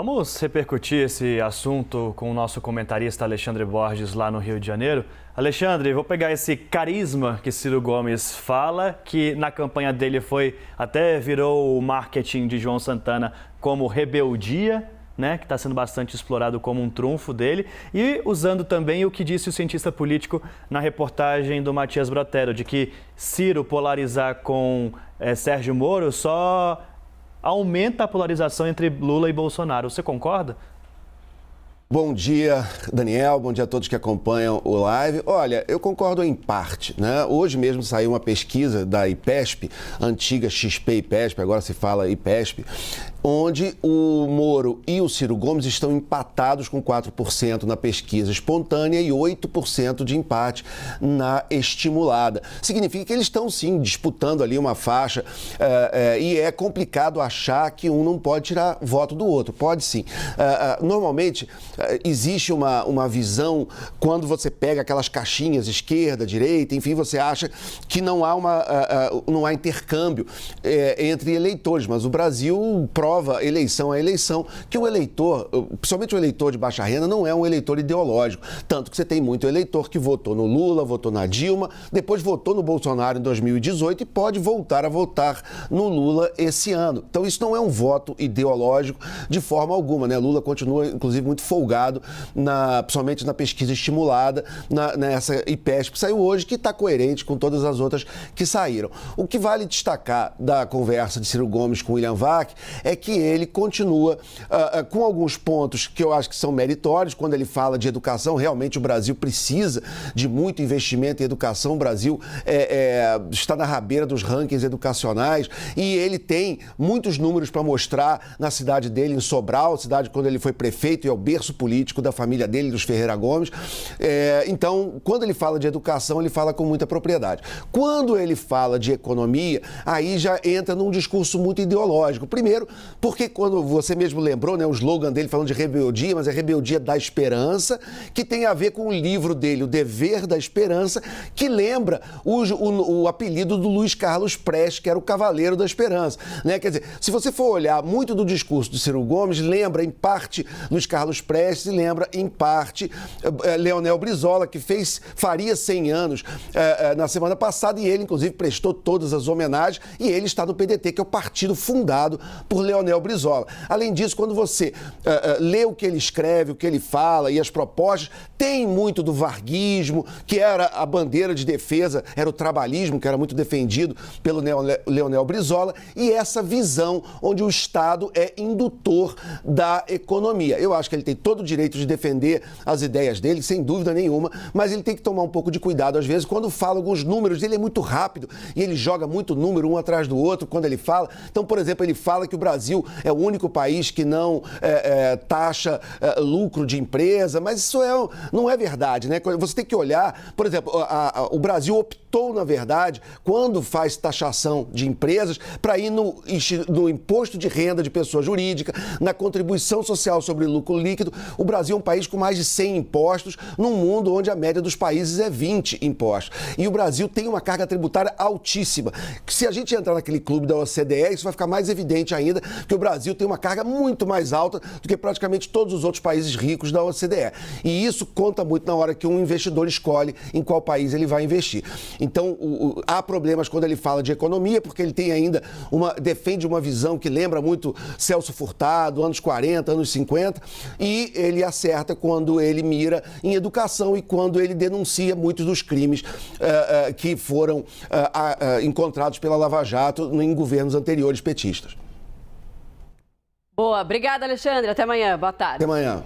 Vamos repercutir esse assunto com o nosso comentarista Alexandre Borges lá no Rio de Janeiro. Alexandre, vou pegar esse carisma que Ciro Gomes fala, que na campanha dele até virou o marketing de João Santana como rebeldia, né, que está sendo bastante explorado como um trunfo dele, e usando também o que disse o cientista político na reportagem do Matias Brotero, de que Ciro polarizar com Sérgio Moro só aumenta a polarização entre Lula e Bolsonaro. Você concorda? Bom dia, Daniel. Bom dia a todos que acompanham o live. Olha, eu concordo em parte, né? Hoje mesmo saiu uma pesquisa da IPESP, antiga XP-IPESP, agora se fala IPESP, onde o Moro e o Ciro Gomes estão empatados com 4% na pesquisa espontânea e 8% de empate na estimulada. Significa que eles estão, sim, disputando ali uma faixa e é complicado achar que um não pode tirar voto do outro. Pode sim. Normalmente, existe uma visão, quando você pega aquelas caixinhas esquerda, direita, enfim, você acha que não há intercâmbio entre eleitores, mas o Brasil prova eleição a eleição que o eleitor, principalmente o eleitor de baixa renda, não é um eleitor ideológico, tanto que você tem muito eleitor que votou no Lula, votou na Dilma, depois votou no Bolsonaro em 2018 e pode voltar a votar no Lula esse ano. Então isso não é um voto ideológico de forma alguma, né? Lula continua, inclusive, muito folgado, principalmente na pesquisa estimulada, nessa IPESP que saiu hoje, que está coerente com todas as outras que saíram. O que vale destacar da conversa de Ciro Gomes com William Vac é que ele continua com alguns pontos que eu acho que são meritórios. Quando ele fala de educação, realmente o Brasil precisa de muito investimento em educação. O Brasil está na rabeira dos rankings educacionais e ele tem muitos números para mostrar na cidade dele, em Sobral, cidade quando ele foi prefeito e é o berço político da família dele, dos Ferreira Gomes. Então, quando ele fala de educação, ele fala com muita propriedade. Quando ele fala de economia, aí já entra num discurso muito ideológico. Primeiro, porque quando você mesmo lembrou, né, o slogan dele falando de rebeldia, mas é rebeldia da esperança, que tem a ver com o livro dele, O Dever da Esperança, que lembra o apelido do Luiz Carlos Prestes, que era o Cavaleiro da Esperança, né? Quer dizer, se você for olhar muito do discurso de Ciro Gomes, lembra em parte Luiz Carlos Prestes e lembra em parte Leonel Brizola, que faria 100 anos na semana passada, e ele inclusive prestou todas as homenagens, e ele está no PDT, que é o partido fundado por Leonel Brizola. Além disso, quando você lê o que ele escreve, o que ele fala e as propostas, tem muito do varguismo, que era a bandeira de defesa, era o trabalhismo, que era muito defendido pelo Leonel Brizola, e essa visão onde o Estado é indutor da economia. Eu acho que ele tem todo o direito de defender as ideias dele, sem dúvida nenhuma, mas ele tem que tomar um pouco de cuidado às vezes. Quando fala alguns números, ele é muito rápido e ele joga muito número um atrás do outro quando ele fala. Então, por exemplo, ele fala que o Brasil é o único país que não taxa lucro de empresa, mas isso não é verdade, né? Você tem que olhar, por exemplo, o Brasil optou, na verdade, quando faz taxação de empresas, para ir no imposto de renda de pessoa jurídica, na contribuição social sobre lucro líquido. O Brasil é um país com mais de 100 impostos, num mundo onde a média dos países é 20 impostos. E o Brasil tem uma carga tributária altíssima. Se a gente entrar naquele clube da OCDE, isso vai ficar mais evidente ainda, que o Brasil tem uma carga muito mais alta do que praticamente todos os outros países ricos da OCDE. E isso conta muito na hora que um investidor escolhe em qual país ele vai investir. Então, há problemas quando ele fala de economia, porque ele tem ainda defende uma visão que lembra muito Celso Furtado, anos 40, anos 50, e ele acerta quando ele mira em educação e quando ele denuncia muitos dos crimes que foram encontrados pela Lava Jato em governos anteriores petistas. Boa, obrigada, Alexandre. Até amanhã. Boa tarde. Até amanhã.